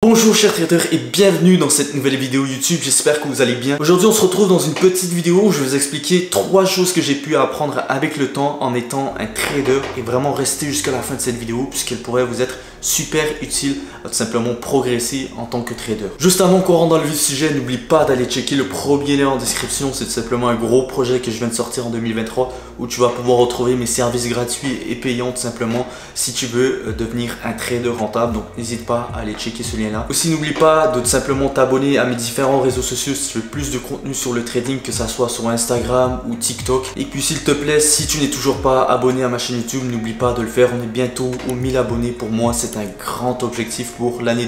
Bonjour chers traders et bienvenue dans cette nouvelle vidéo YouTube, j'espère que vous allez bien. Aujourd'hui on se retrouve dans une petite vidéo où je vais vous expliquer 3 choses que j'ai pu apprendre avec le temps en étant un trader et vraiment rester jusqu'à la fin de cette vidéo puisqu'elle pourrait vous être super utile à tout simplement progresser en tant que trader. Juste avant qu'on rentre dans le vif du sujet, n'oublie pas d'aller checker le premier lien en description, c'est tout simplement un gros projet que je viens de sortir en 2023 où tu vas pouvoir retrouver mes services gratuits et payants tout simplement si tu veux devenir un trader rentable, donc n'hésite pas à aller checker ce lien là. Aussi n'oublie pas de tout simplement t'abonner à mes différents réseaux sociaux si tu veux plus de contenu sur le trading, que ça soit sur Instagram ou TikTok. Et puis s'il te plaît, si tu n'es toujours pas abonné à ma chaîne YouTube, n'oublie pas de le faire, on est bientôt aux 1000 abonnés. Pour moi c'est un grand objectif pour l'année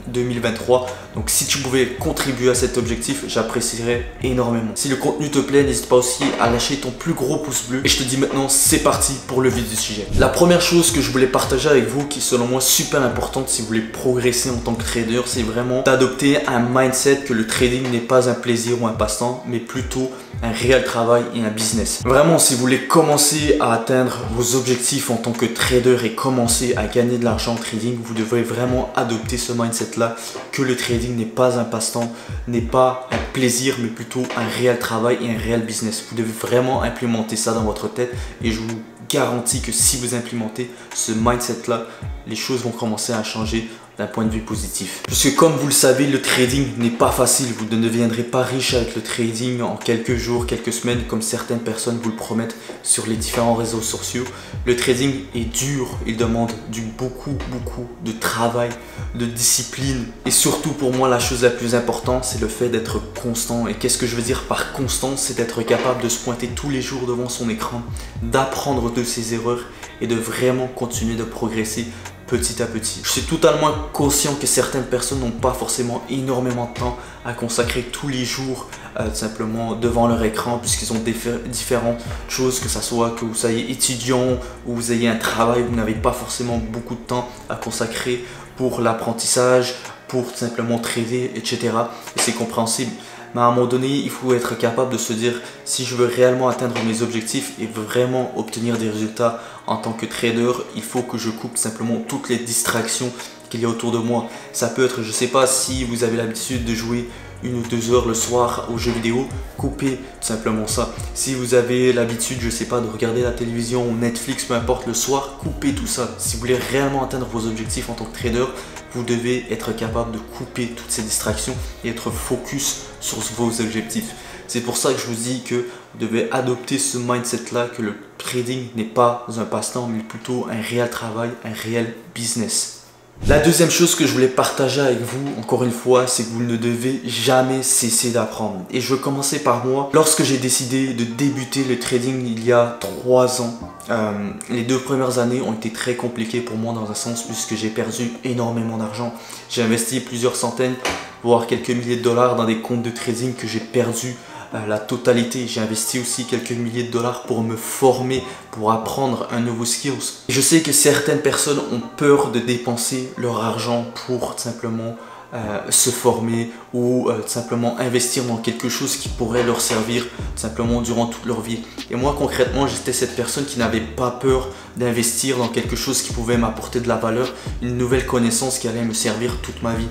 2023, donc si tu pouvais contribuer à cet objectif, j'apprécierais énormément. Si le contenu te plaît, n'hésite pas aussi à lâcher ton plus gros pouce bleu. Et je te dis maintenant, c'est parti pour le vif du sujet. La première chose que je voulais partager avec vous, qui est selon moi super importante si vous voulez progresser en tant que trader, c'est vraiment d'adopter un mindset que le trading n'est pas un plaisir ou un passe-temps, mais plutôt un réel travail et un business. Vraiment, si vous voulez commencer à atteindre vos objectifs en tant que trader et commencer à gagner de l'argent en trading, vous devez vraiment adopter ce mindset-là, que le trading n'est pas un passe-temps, n'est pas un plaisir, mais plutôt un réel travail et un réel business. Vous devez vraiment implémenter ça dans votre tête et je vous garantis que si vous implémentez ce mindset-là, les choses vont commencer à changer d'un point de vue positif. Parce que comme vous le savez, le trading n'est pas facile. Vous ne deviendrez pas riche avec le trading en quelques jours, quelques semaines, comme certaines personnes vous le promettent sur les différents réseaux sociaux. Le trading est dur, il demande beaucoup de travail, de discipline. Et surtout pour moi, la chose la plus importante, c'est le fait d'être constant. Et qu'est-ce que je veux dire par constant? C'est d'être capable de se pointer tous les jours devant son écran, d'apprendre de ses erreurs et de vraiment continuer de progresser petit à petit. Je suis totalement conscient que certaines personnes n'ont pas forcément énormément de temps à consacrer tous les jours simplement devant leur écran, puisqu'ils ont différentes choses, que ce soit que vous soyez étudiant ou vous ayez un travail, vous n'avez pas forcément beaucoup de temps à consacrer pour l'apprentissage, pour simplement trader, etc. Et c'est compréhensible. Mais à un moment donné, il faut être capable de se dire, si je veux réellement atteindre mes objectifs et vraiment obtenir des résultats en tant que trader, il faut que je coupe simplement toutes les distractions qu'il y a autour de moi. Ça peut être, je sais pas, si vous avez l'habitude de jouer 1 ou 2 heures le soir aux jeux vidéo, coupez tout simplement ça. Si vous avez l'habitude, je sais pas, de regarder la télévision ou Netflix, peu importe, le soir, coupez tout ça. Si vous voulez réellement atteindre vos objectifs en tant que trader, vous devez être capable de couper toutes ces distractions et être focus sur vos objectifs. C'est pour ça que je vous dis que vous devez adopter ce mindset-là, que le trading n'est pas un passe-temps, mais plutôt un réel travail, un réel business. La deuxième chose que je voulais partager avec vous, encore une fois, c'est que vous ne devez jamais cesser d'apprendre. Et je veux commencer par moi. Lorsque j'ai décidé de débuter le trading il y a 3 ans, les 2 premières années ont été très compliquées pour moi dans un sens puisque j'ai perdu énormément d'argent. J'ai investi plusieurs centaines, voire quelques milliers de dollars dans des comptes de trading que j'ai perdu la totalité. J'ai investi aussi quelques milliers de dollars pour me former, pour apprendre un nouveau skills. Je sais que certaines personnes ont peur de dépenser leur argent pour simplement se former ou simplement investir dans quelque chose qui pourrait leur servir simplement durant toute leur vie. Et moi concrètement, j'étais cette personne qui n'avait pas peur d'investir dans quelque chose qui pouvait m'apporter de la valeur, une nouvelle connaissance qui allait me servir toute ma vie.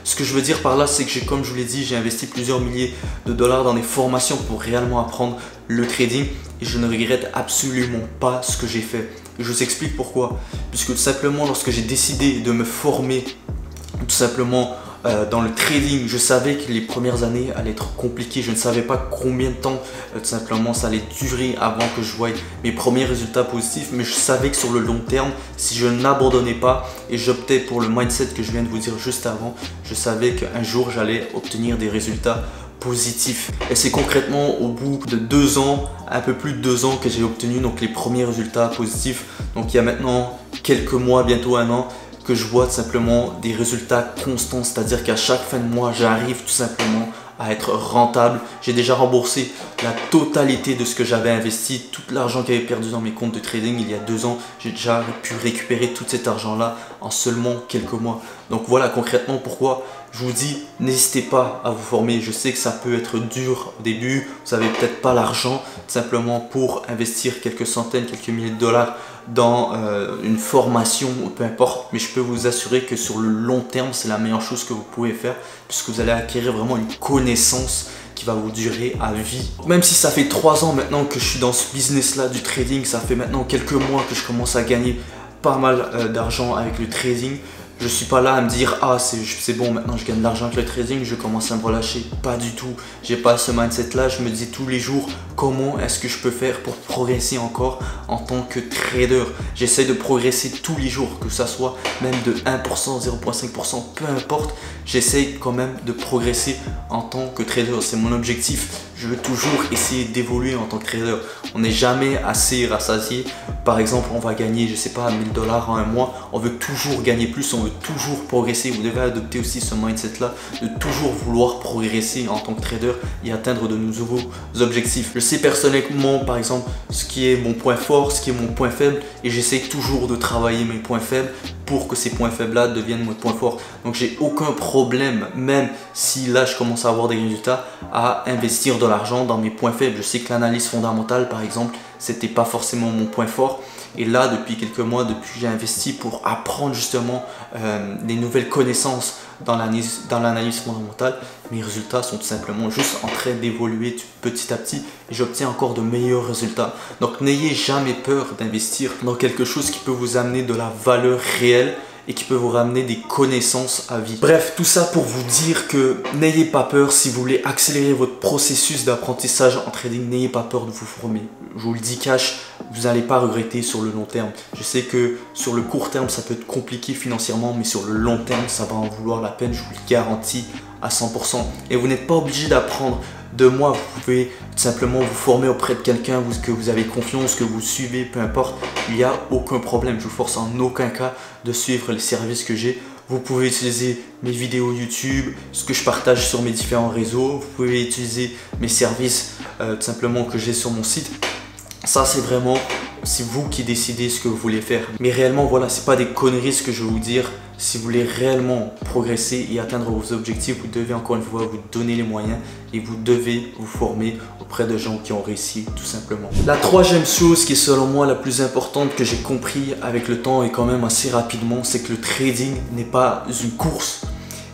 Ce que je veux dire par là, c'est que comme je vous l'ai dit, j'ai investi plusieurs milliers de dollars dans des formations pour réellement apprendre le trading et je ne regrette absolument pas ce que j'ai fait. Et je vous explique pourquoi. Puisque tout simplement, lorsque j'ai décidé de me former tout simplement dans le trading, je savais que les premières années allaient être compliquées. Je ne savais pas combien de temps tout simplement ça allait durer avant que je voie mes premiers résultats positifs, mais je savais que sur le long terme, si je n'abandonnais pas et j'optais pour le mindset que je viens de vous dire juste avant, je savais qu'un jour j'allais obtenir des résultats positifs. Et c'est concrètement au bout de 2 ans, un peu plus de 2 ans, que j'ai obtenu donc les premiers résultats positifs. Donc il y a maintenant quelques mois, bientôt 1 an, que je vois tout simplement des résultats constants, c'est-à-dire qu'à chaque fin de mois, j'arrive tout simplement à être rentable. J'ai déjà remboursé la totalité de ce que j'avais investi, tout l'argent que j'avais perdu dans mes comptes de trading il y a 2 ans. J'ai déjà pu récupérer tout cet argent-là en seulement quelques mois. Donc voilà concrètement pourquoi je vous dis, n'hésitez pas à vous former. Je sais que ça peut être dur au début, vous n'avez peut-être pas l'argent simplement pour investir quelques centaines, quelques milliers de dollars dans une formation, peu importe, mais je peux vous assurer que sur le long terme, c'est la meilleure chose que vous pouvez faire puisque vous allez acquérir vraiment une connaissance qui va vous durer à vie. Même si ça fait 3 ans maintenant que je suis dans ce business là du trading, ça fait maintenant quelques mois que je commence à gagner pas mal d'argent avec le trading. Je suis pas là à me dire ah c'est bon maintenant je gagne de l'argent avec le trading, je commence à me relâcher. Pas du tout, j'ai pas ce mindset là. Je me dis tous les jours comment est-ce que je peux faire pour progresser encore en tant que trader. J'essaie de progresser tous les jours, que ça soit même de 1%, 0,5%, peu importe. J'essaie quand même de progresser en tant que trader, c'est mon objectif. Je veux toujours essayer d'évoluer en tant que trader. On n'est jamais assez rassasié. Par exemple, on va gagner, je sais pas, 1000 $ en un mois. On veut toujours gagner plus, on veut toujours progresser. Vous devez adopter aussi ce mindset-là de toujours vouloir progresser en tant que trader et atteindre de nouveaux objectifs. Je sais personnellement, par exemple, ce qui est mon point fort, ce qui est mon point faible et j'essaie toujours de travailler mes points faibles pour que ces points faibles-là deviennent mes points forts. Donc, j'ai aucun problème, même si là, je commence à avoir des résultats, à investir de l'argent dans mes points faibles. Je sais que l'analyse fondamentale, par exemple, c'était pas forcément mon point fort. Et là, depuis quelques mois, depuis que j'ai investi pour apprendre justement des nouvelles connaissances dans l'analyse fondamentale, mes résultats sont tout simplement juste en train d'évoluer petit à petit et j'obtiens encore de meilleurs résultats. Donc n'ayez jamais peur d'investir dans quelque chose qui peut vous amener de la valeur réelle et qui peut vous ramener des connaissances à vie. Bref, tout ça pour vous dire que n'ayez pas peur si vous voulez accélérer votre processus d'apprentissage en trading, n'ayez pas peur de vous former. Je vous le dis cash, vous n'allez pas regretter sur le long terme. Je sais que sur le court terme, ça peut être compliqué financièrement, mais sur le long terme, ça va en vouloir la peine, je vous le garantis à 100%. Et vous n'êtes pas obligé d'apprendre de moi, vous pouvez tout simplement vous former auprès de quelqu'un que vous avez confiance, que vous suivez, peu importe, il n'y a aucun problème. Je vous force en aucun cas de suivre les services que j'ai. Vous pouvez utiliser mes vidéos YouTube, ce que je partage sur mes différents réseaux. Vous pouvez utiliser mes services tout simplement que j'ai sur mon site. Ça, c'est vraiment, c'est vous qui décidez ce que vous voulez faire. Mais réellement, voilà, c'est pas des conneries ce que je vais vous dire. Si vous voulez réellement progresser et atteindre vos objectifs, vous devez encore une fois vous donner les moyens et vous devez vous former auprès de gens qui ont réussi tout simplement. La troisième chose qui est selon moi la plus importante que j'ai compris avec le temps et quand même assez rapidement, c'est que le trading n'est pas une course.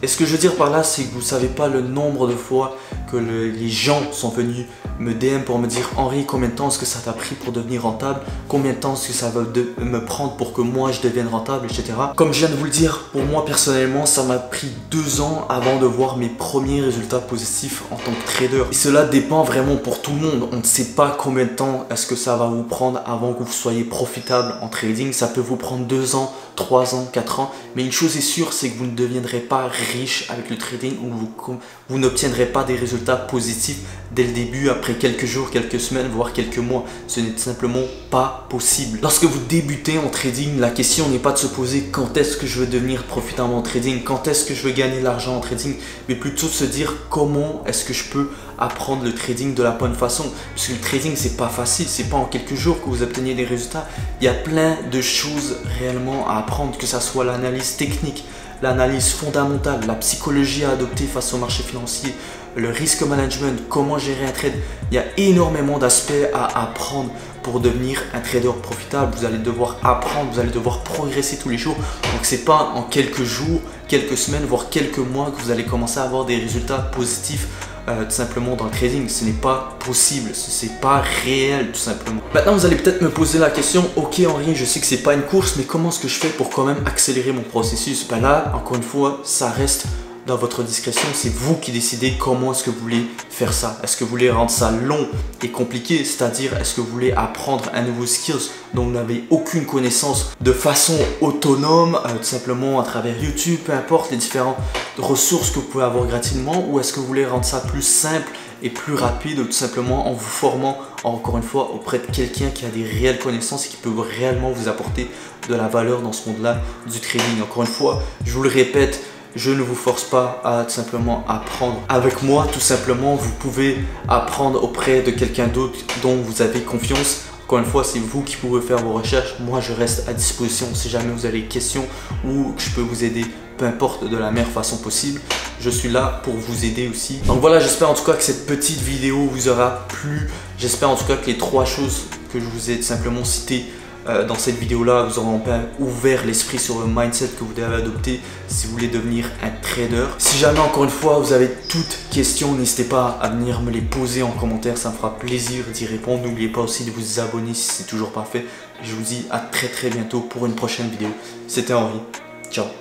Et ce que je veux dire par là, c'est que vous ne savez pas le nombre de fois que les gens sont venus me DM pour me dire Henri, combien de temps est-ce que ça t'a pris pour devenir rentable? Combien de temps est-ce que ça va me prendre pour que moi je devienne rentable, etc. Comme je viens de vous le dire, pour moi personnellement, ça m'a pris 2 ans avant de voir mes premiers résultats positifs en tant que trader. Et cela dépend vraiment pour tout le monde. On ne sait pas combien de temps est-ce que ça va vous prendre avant que vous soyez profitable en trading. Ça peut vous prendre 2 ans, 3 ans, 4 ans. Mais une chose est sûre, c'est que vous ne deviendrez pas riche avec le trading ou vous n'obtiendrez pas des résultats positifs dès le début, après quelques jours, quelques semaines, voire quelques mois. Ce n'est tout simplement pas possible. Lorsque vous débutez en trading, la question n'est pas de se poser quand est-ce que je veux devenir profitable en trading, quand est-ce que je veux gagner de l'argent en trading, mais plutôt de se dire comment est-ce que je peux apprendre le trading de la bonne façon. Parce que le trading, c'est pas facile, c'est pas en quelques jours que vous obtenez des résultats. Il y a plein de choses réellement à apprendre, que ça soit l'analyse technique, l'analyse fondamentale, la psychologie à adopter face au marché financier, le risk management, comment gérer un trade. Il y a énormément d'aspects à apprendre pour devenir un trader profitable. Vous allez devoir apprendre, vous allez devoir progresser tous les jours. Donc c'est pas en quelques jours, quelques semaines, voire quelques mois que vous allez commencer à avoir des résultats positifs tout simplement dans le trading. Ce n'est pas possible, ce n'est pas réel tout simplement. Maintenant vous allez peut-être me poser la question, ok Henri, je sais que c'est pas une course, mais comment est-ce que je fais pour quand même accélérer mon processus? Ben là, encore une fois, ça reste dans votre discrétion, c'est vous qui décidez comment est-ce que vous voulez faire ça. Est-ce que vous voulez rendre ça long et compliqué, c'est-à-dire est-ce que vous voulez apprendre un nouveau skills dont vous n'avez aucune connaissance de façon autonome, tout simplement à travers YouTube, peu importe les différentes ressources que vous pouvez avoir gratuitement, ou est-ce que vous voulez rendre ça plus simple et plus rapide, tout simplement en vous formant encore une fois auprès de quelqu'un qui a des réelles connaissances et qui peut réellement vous apporter de la valeur dans ce monde-là du trading. Encore une fois, je vous le répète, je ne vous force pas à tout simplement apprendre avec moi. Tout simplement, vous pouvez apprendre auprès de quelqu'un d'autre dont vous avez confiance. Encore une fois, c'est vous qui pouvez faire vos recherches. Moi, je reste à disposition si jamais vous avez des questions ou que je peux vous aider, peu importe, de la meilleure façon possible. Je suis là pour vous aider aussi. Donc voilà, j'espère en tout cas que cette petite vidéo vous aura plu. J'espère en tout cas que les 3 choses que je vous ai tout simplement citées dans cette vidéo-là, vous aurez un peu ouvert l'esprit sur le mindset que vous devez adopter si vous voulez devenir un trader. Si jamais, encore une fois, vous avez toutes questions, n'hésitez pas à venir me les poser en commentaire, ça me fera plaisir d'y répondre. N'oubliez pas aussi de vous abonner si c'est toujours pas fait. Je vous dis à très bientôt pour une prochaine vidéo. C'était Henri, ciao.